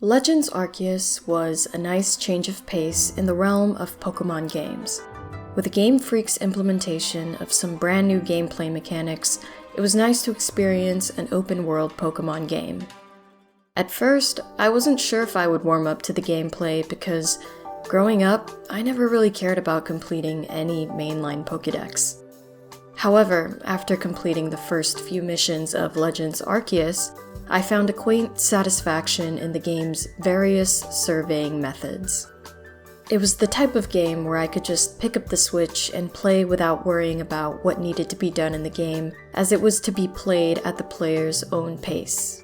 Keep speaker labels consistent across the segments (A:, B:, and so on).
A: Legends Arceus was a nice change of pace in the realm of Pokémon games. With the Game Freak's implementation of some brand new gameplay mechanics, it was nice to experience an open-world Pokémon game. At first, I wasn't sure if I would warm up to the gameplay because, growing up, I never really cared about completing any mainline Pokédex. However, after completing the first few missions of Legends Arceus, I found a quaint satisfaction in the game's various surveying methods. It was the type of game where I could just pick up the Switch and play without worrying about what needed to be done in the game, as it was to be played at the player's own pace.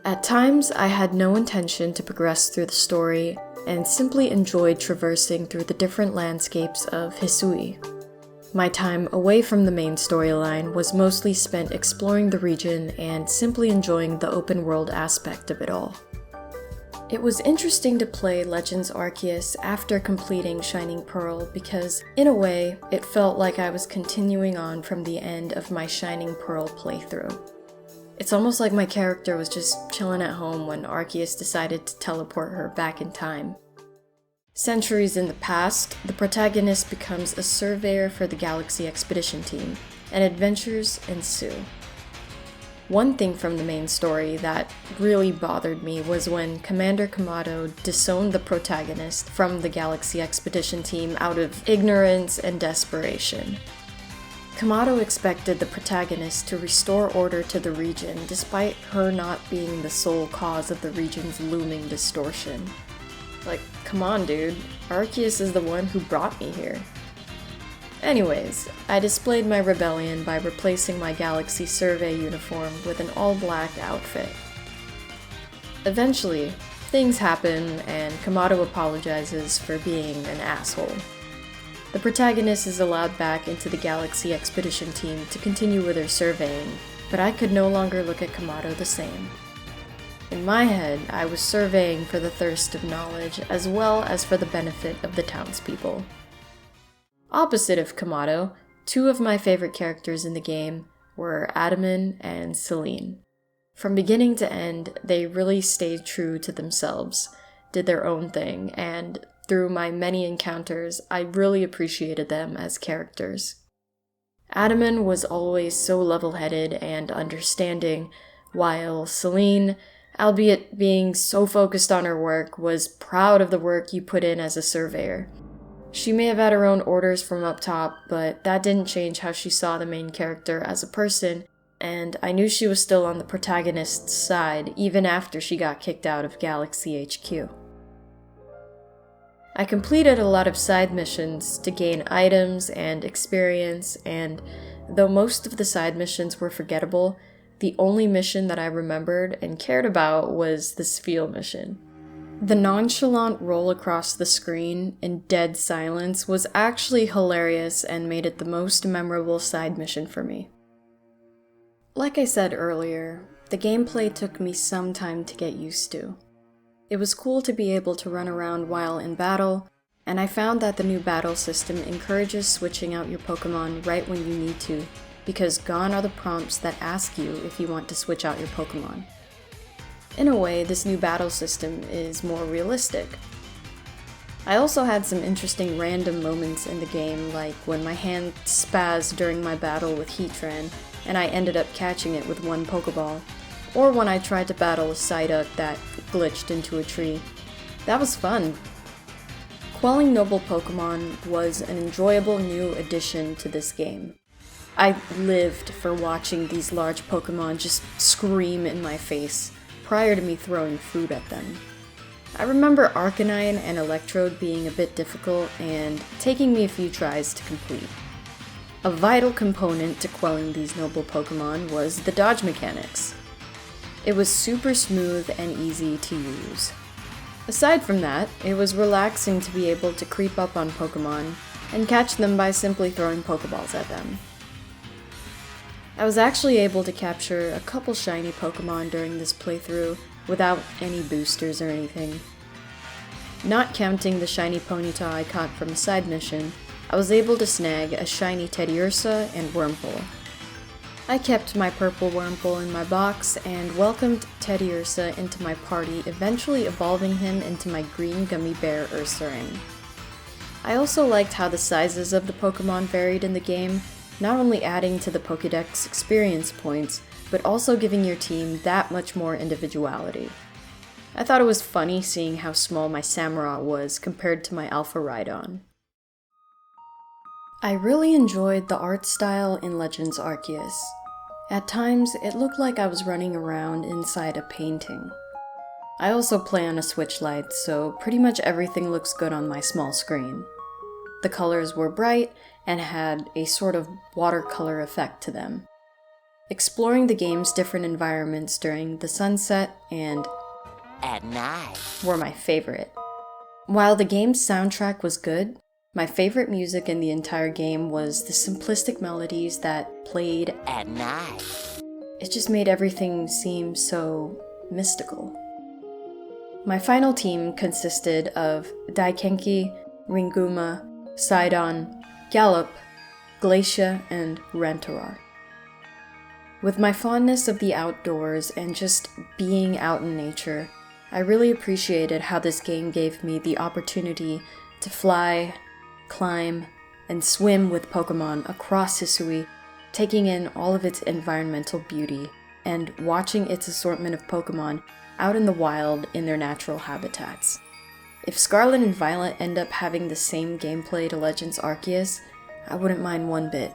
A: At times, I had no intention to progress through the story, and simply enjoyed traversing through the different landscapes of Hisui. My time away from the main storyline was mostly spent exploring the region and simply enjoying the open world aspect of it all. It was interesting to play Legends Arceus after completing Shining Pearl because, in a way, it felt like I was continuing on from the end of my Shining Pearl playthrough. It's almost like my character was just chilling at home when Arceus decided to teleport her back in time. Centuries in the past, the protagonist becomes a surveyor for the Galaxy Expedition team, and adventures ensue. One thing from the main story that really bothered me was when Commander Kamado disowned the protagonist from the Galaxy Expedition team out of ignorance and desperation. Kamado expected the protagonist to restore order to the region despite her not being the sole cause of the region's looming distortion. Like, come on dude, Arceus is the one who brought me here. Anyways, I displayed my rebellion by replacing my Galaxy Survey uniform with an all-black outfit. Eventually, things happen and Kamado apologizes for being an asshole. The protagonist is allowed back into the Galaxy Expedition team to continue with her surveying, but I could no longer look at Kamado the same. In my head, I was surveying for the thirst of knowledge as well as for the benefit of the townspeople. Opposite of Kamado, two of my favorite characters in the game were Adaman and Celine. From beginning to end, they really stayed true to themselves, did their own thing, and through my many encounters, I really appreciated them as characters. Adaman was always so level-headed and understanding, while Celine, albeit being so focused on her work, was proud of the work you put in as a surveyor. She may have had her own orders from up top, but that didn't change how she saw the main character as a person, and I knew she was still on the protagonist's side even after she got kicked out of Galaxy HQ. I completed a lot of side missions to gain items and experience, and though most of the side missions were forgettable, the only mission that I remembered and cared about was the Spiel mission. The nonchalant roll across the screen in dead silence was actually hilarious and made it the most memorable side mission for me. Like I said earlier, the gameplay took me some time to get used to. It was cool to be able to run around while in battle, and I found that the new battle system encourages switching out your Pokémon right when you need to, because gone are the prompts that ask you if you want to switch out your Pokémon. In a way, this new battle system is more realistic. I also had some interesting random moments in the game, like when my hand spazzed during my battle with Heatran, and I ended up catching it with one Pokeball, or when I tried to battle a Psyduck that glitched into a tree. That was fun. Quelling noble Pokemon was an enjoyable new addition to this game. I lived for watching these large Pokemon just scream in my face, prior to me throwing food at them. I remember Arcanine and Electrode being a bit difficult and taking me a few tries to complete. A vital component to quelling these noble Pokemon was the dodge mechanics. It was super smooth and easy to use. Aside from that, it was relaxing to be able to creep up on Pokemon and catch them by simply throwing Pokeballs at them. I was actually able to capture a couple shiny Pokemon during this playthrough without any boosters or anything. Not counting the shiny Ponyta I caught from a side mission, I was able to snag a shiny Teddiursa and Wurmple. I kept my purple Wurmple in my box and welcomed Teddy Ursa into my party, eventually evolving him into my green gummy bear Ursaring. I also liked how the sizes of the Pokemon varied in the game, not only adding to the Pokédex experience points, but also giving your team that much more individuality. I thought it was funny seeing how small my Samurott was compared to my Alpha Rhydon. I really enjoyed the art style in Legends Arceus. At times, it looked like I was running around inside a painting. I also play on a Switch Lite, so pretty much everything looks good on my small screen. The colors were bright and had a sort of watercolor effect to them. Exploring the game's different environments during the sunset and at night were my favorite. While the game's soundtrack was good, my favorite music in the entire game was the simplistic melodies that played at night. It just made everything seem so mystical. My final team consisted of Daikenki, Ringuma, Sidon, Gallop, Glacia, and Rantarar. With my fondness of the outdoors and just being out in nature, I really appreciated how this game gave me the opportunity to fly, climb, and swim with Pokemon across Hisui, taking in all of its environmental beauty and watching its assortment of Pokemon out in the wild in their natural habitats. If Scarlet and Violet end up having the same gameplay to Legends Arceus, I wouldn't mind one bit.